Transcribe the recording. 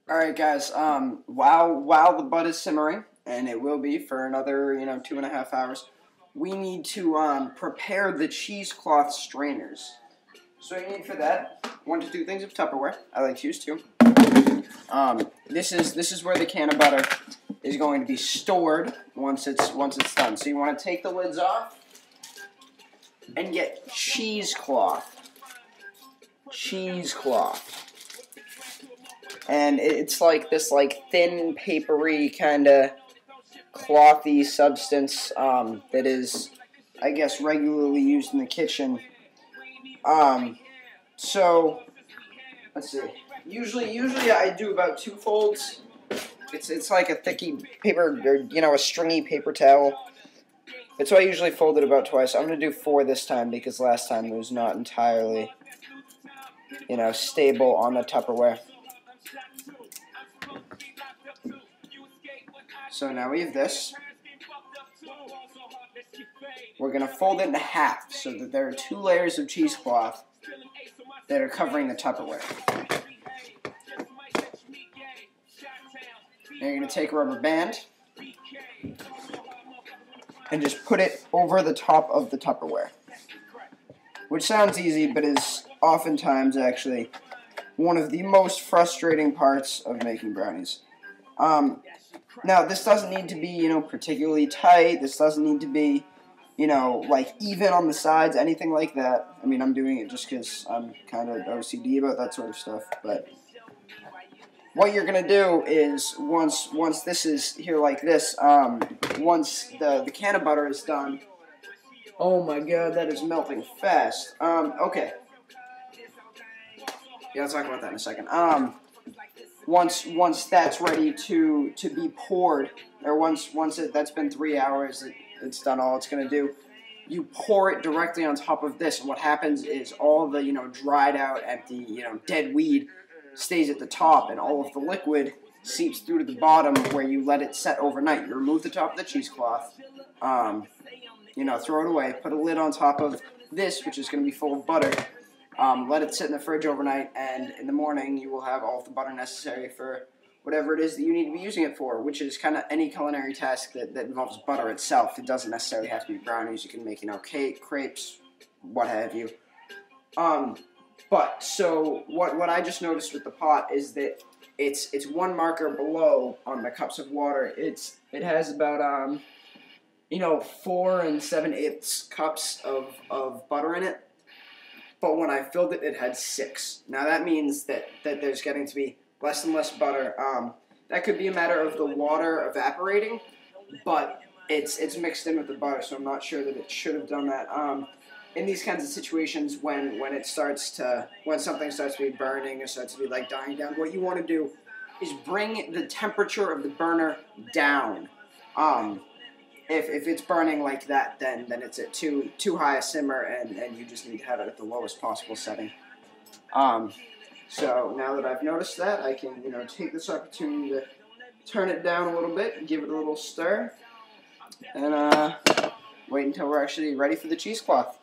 All right, guys. While the butter is simmering, and it will be for another 2.5 hours, we need to prepare the cheesecloth strainers. So you need for that 1 to 2 things of Tupperware. I like to use two. This is where the Cannabutter is going to be stored once it's done. So you want to take the lids off and get cheesecloth. And it's like this thin, papery, kind of clothy substance that is, I guess, regularly used in the kitchen. So, let's see. Usually I do about 2 folds. It's like a thicky paper, or, a stringy paper towel. But so I usually fold it about twice. I'm going to do 4 this time because last time it was not entirely, stable on the Tupperware. So now we have this. We're going to fold it in half so that there are 2 layers of cheesecloth that are covering the Tupperware. Now you're going to take a rubber band and just put it over the top of the Tupperware. Which sounds easy, but is oftentimes actually one of the most frustrating parts of making brownies. Now, this doesn't need to be, particularly tight. This doesn't need to be, even on the sides, anything like that. I mean, I'm doing it just because I'm kind of OCD about that sort of stuff. But what you're going to do is, once this is here like this, once the Cannabutter is done, oh my god, that is melting fast. Okay. Yeah, I'll talk about that in a second. Once that's ready to be poured, or once that's been 3 hours, it's done all it's going to do, you pour it directly on top of this, and what happens is all the, dried out, empty, dead weed stays at the top, and all of the liquid seeps through to the bottom where you let it set overnight. You remove the top of the cheesecloth, throw it away, put a lid on top of this, which is going to be full of butter. Let it sit in the fridge overnight, and in the morning you will have all of the butter necessary for whatever it is that you need to be using it for, which is kind of any culinary task that involves butter itself. It doesn't necessarily have to be brownies. You can make, cake, crepes, what have you. But, so, what I just noticed with the pot is that it's 1 marker below on the cups of water. It has about, 4 7/8 cups of butter in it. But when I filled it, it had 6. Now that means that there's getting to be less and less butter. That could be a matter of the water evaporating, but it's mixed in with the butter, so I'm not sure that it should have done that. In these kinds of situations, when something starts to be burning or starts to be dying down, what you want to do is bring the temperature of the burner down. If it's burning like that, then it's at too high a simmer, and you just need to have it at the lowest possible setting. So now that I've noticed that, I can take this opportunity to turn it down a little bit, and give it a little stir, and wait until we're actually ready for the cheesecloth.